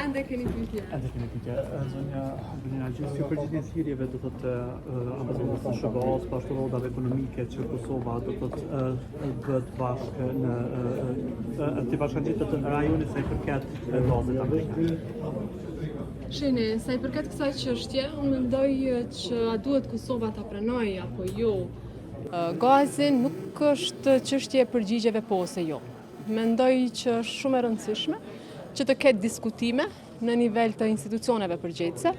Ende keni pyetje. Zonja Belina Gjys, si përgjigjen thirrjeve do thotë ambasadorës së SBA-s pas rrodhave ekonomike që Kosova do thotë bëhet bashkë në të bashkangjitur të rajonit sa i përket gazit amerikan. Shini, sa i përket kësaj çështje, unë mendoj që a duhet Kosova ta pranojë apo jo. Gazi nuk është çështje e përgjigjeve po ose jo. Mendoj që është shumë e rëndësishme që të ketë diskutime në nivel të institucioneve përgjegjëse,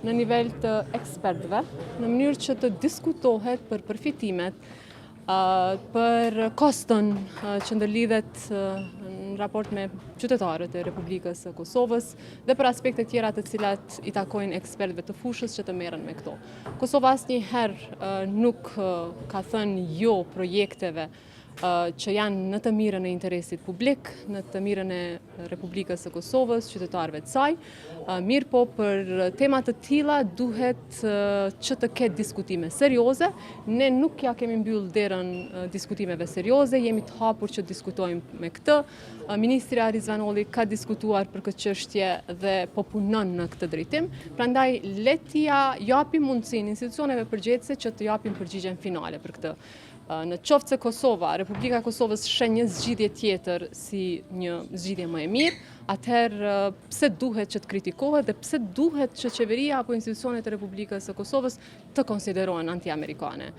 në nivel të ekspertëve, në mënyrë që të diskutohet për përfitimet, për koston që ndërlidhet në raport me qytetarët e Republikës së Kosovës dhe për aspekte tjera të cilat i takojnë ekspertëve të fushës që të merren me këto. Kosova asnjëherë nuk ka thënë jo projekteve që janë në të mirën e interesit publik, në të mirën e Republikës së Kosovës, qytetarëve të saj. Mirë po për tema të tilla duhet që të ketë diskutime serioze. Ne nuk ja kemi mbyll derën diskutimeve serioze, jemi të hapur që diskutojmë me këtë. Ministri Rizvanolli ka diskutuar për këtë çështje dhe po punon në këtë drejtim. Prandaj le t'ia japim mundësinë institucioneve përgjegjëse që të japin përgjigjen finale për këtë. Në qoftë se Kosova, Republika e Kosovës shen një zgjidhje tjetër si një zgjidhje më e mirë, atëherë pse duhet që të kritikohet dhe pse duhet që qeveria apo institucionet e Republikës së Kosovës të konsiderohen anti-amerikane.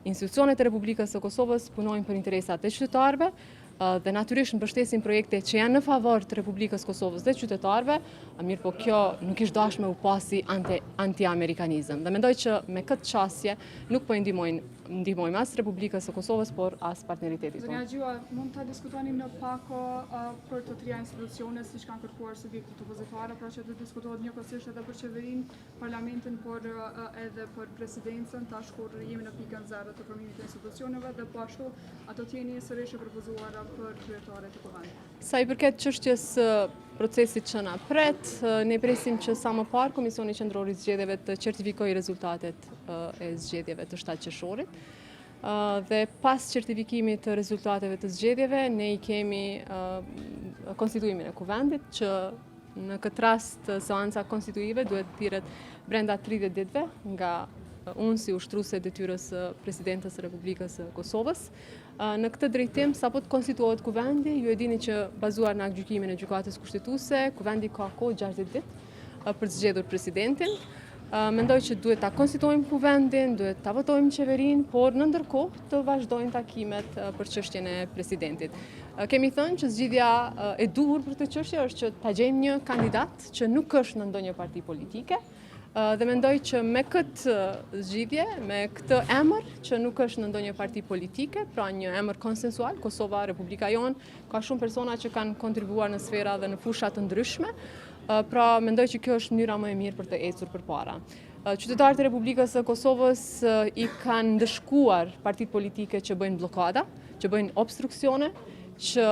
Institucionet e Republikës së Kosovës punojnë për interesat e qytetarëve dhe natyrisht mbështesin projekte që janë në favor të Republikës Kosovës dhe qytetarëve, mirë po kjo nuk ishte dashme u pasi anti-amerikanizëm. Dhe mendoj që me këtë çështje nuk po ndihmojmë as Republikës së Kosovës, por as partneritetit. Zonja Gjua, mund të diskutoni në pako për të trija institucione siç kanë kërkuar subjektet opozitare, pra që të diskutohet njëkohësisht edhe për qeverinë, parlamentin, por edhe për presidencën, tash kur jemi në pikën 0 të formimit të institucioneve dhe po ashtu ato të jeni sërish e propozuara për kryetarët e kuvendit. Sa i përket çështjes procesit që na pret, ne presim që sa më parë Komisioni Qendror i Zgjedhjeve të certifikojë rezultatet e zgjedhjeve të 7 qershorit. Dhe pas certifikimit të rezultateve të zgjedhjeve, ne i kemi konstituimin e kuvendit që në këtë rast seanca konstituive duhet thirret brenda 30 ditëve nga unë si ushtruese e detyrës së Presidentës së Republikës së Kosovës. Në këtë drejtim, sapo të konstituohet kuvendi, ju e dini që bazuar në aktgjykimin e gjykatës kushtetuese, kuvendi ka kohë 60 ditë për të zgjedhur presidentin. Mendoj që duhet ta konstituojmë kuvendin, duhet ta votojmë qeverinë, por në ndërkohë të vazhdojnë takimet për çështjen e presidentit. Kemi thënë që zgjidhja e duhur për këtë çështje është që ta gjejmë një kandidat që nuk është në ndonjë parti politike. Dhe mendoj që me këtë zgjidhje, me këtë emër që nuk është në ndonjë parti politike, pra një emër konsensual, Kosova, Republika jonë, ka shumë persona që kanë kontribuar në sfera dhe në fusha të ndryshme, pra mendoj që kjo është mënyra më e mirë për të ecur përpara. Qytetarët e Republikës së Kosovës i kanë ndëshkuar partitë politike që bëjnë bllokada, që bëjnë obstruksione, që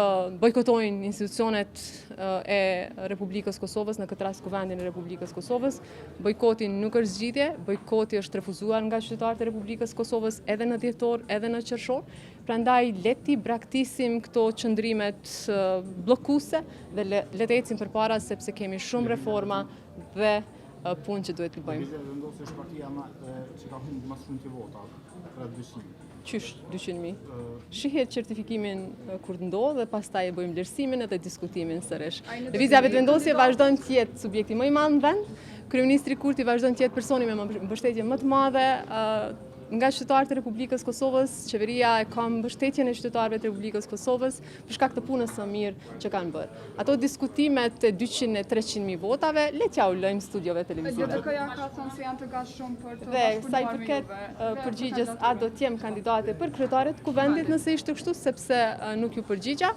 bojkotojnë institucionet e Republikës Kosovës, në këtë rast kuvendin e Republikës Kosovës. Bojkoti nuk është zgjidhje, bojkoti është refuzuar nga qytetarët e Republikës Kosovës edhe në dhjetor, edhe në qershor. Prandaj le ti braktisim këto qëndrimet bllokuese dhe le të ecim përpara sepse kemi shumë reforma dhe punë që duhet të bëjmë. Vendosë partia që ka humbur më shumë të vota, pra 200. Qysh 200.000? Shihet certifikimin kur të ndodh dhe pastaj e bëjmë vlerësimin edhe diskutimin sërish. Lëvizja vetëvendosje vazhdon të jetë subjekti më i madh në vend. Kryeministri Kurti vazhdon të jetë personi me mbështetje më të madhe nga qytetarët e Republikës Kosovës. Qeveria e ka mbështetjen e qytetarëve të Republikës Kosovës për shkak të punës së mirë që kanë bërë. Ato diskutimet e 200 e 300.000 votave, le t'ja u lëjmë studiove televizive. LDK-ja ka thënë se janë të gatshëm për të dhe sa i përket përgjigjes a do të jem kandidate për kryetaret të kuvendit nëse ishte kështu, sepse nuk ju përgjigja,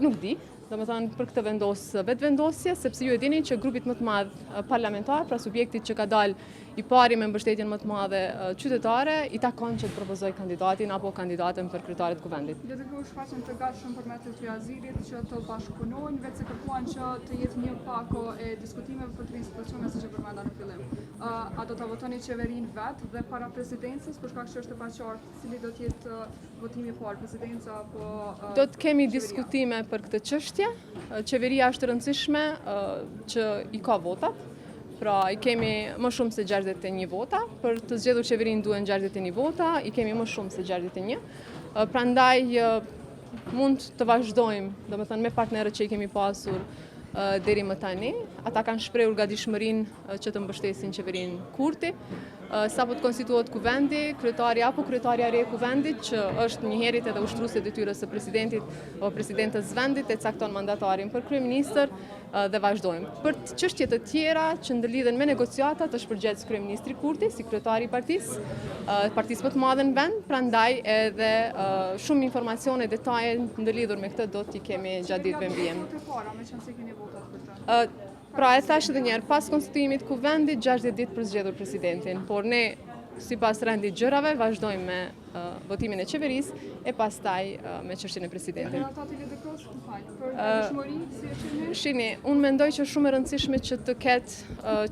nuk di. Domethënë për këtë vendos vetëvendosje, sepse ju e dini që grupit më të madh parlamentar, pra subjektit që ka dalë i pari me mbështetjen më të madhe qytetare, i takon që të propozoj kandidatin apo kandidatën për kryetarin e kuvendit. Le të kesh shfaqen të gatshëm për mes të azilit që të bashkëpunojnë, vetë se kërkuan që të jetë një pako e diskutimeve për të institucione siç e përmenda në fillim. A do ta votoni qeverinë vet dhe para presidencës, për shkak që është e paqartë cili do të jetë votimi i parë, presidenca apo Do të kemi diskutime për këtë çështje. Qeveria është e rëndësishme që i ka votat. Pra, i kemi më shumë se 61 vota, për të zgjedhur qeverinë duhen 61 vota, i kemi më shumë se 61. Prandaj mund të vazhdojmë, domethënë me partnerët që i kemi pasur deri më tani. Ata kanë shprehur gatishmërinë që të mbështesin qeverinë Kurti. Sapo të konstituohet kuvendi, kryetari apo kryetaria e re e kuvendit, që është njëherët edhe ushtruese e detyrës së presidentit apo presidentës vendit, e cakton mandatarin për kryeministër dhe vazhdojmë. Për çështje të tjera që ndërlidhen me negociatat është përgjegjës kryeministri Kurti si kryetari i partisë më të madhe në vend, prandaj edhe shumë informacione, detaje ndërlidhur me këtë do t'i kemi gjatë ditëve mbijem. Pra, e thash edhe njerë, pas konstituimit kuvendit 60 ditë për zgjedhur presidentin, por ne, sipas rendit gjërave, vazhdojmë me votimin e qeverisë e pastaj me çështjen e presidentit. Shini, unë mendoj që është shumë e rëndësishme që të ketë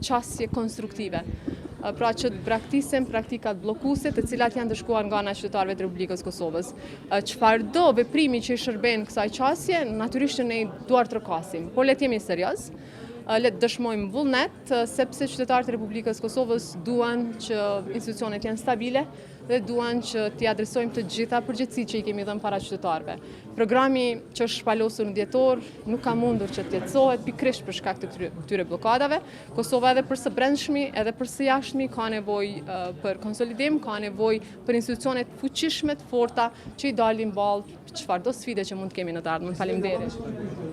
qasje konstruktive. Pra që të braktisem praktikat bllokuese, të cilat janë dëshkuar nga ana e qytetarëve të Republikës Kosovës. Çfarëdo veprimi që i shërben kësaj qasje, natyrisht që ne duar të trokasim, por le të jemi serioz. Le të dëshmojmë vullnet, sepse qytetarët e Republikës Kosovës duan që institucionet janë stabile dhe duan që t'i adresojmë të gjitha përgjegjësitë që i kemi dhënë para qytetarëve. Programi që është shpalosur në dhjetor nuk ka mundur që të lehtësohet pikërisht për shkak të këtyre blokadave. Kosova edhe për së brendshmi, edhe për së jashtmi ka nevojë për konsolidim, ka nevojë për institucione të fuqishme, të forta që i dalin ballë çfarëdo sfide që mund të kemi në të ardhmen. Faleminderit.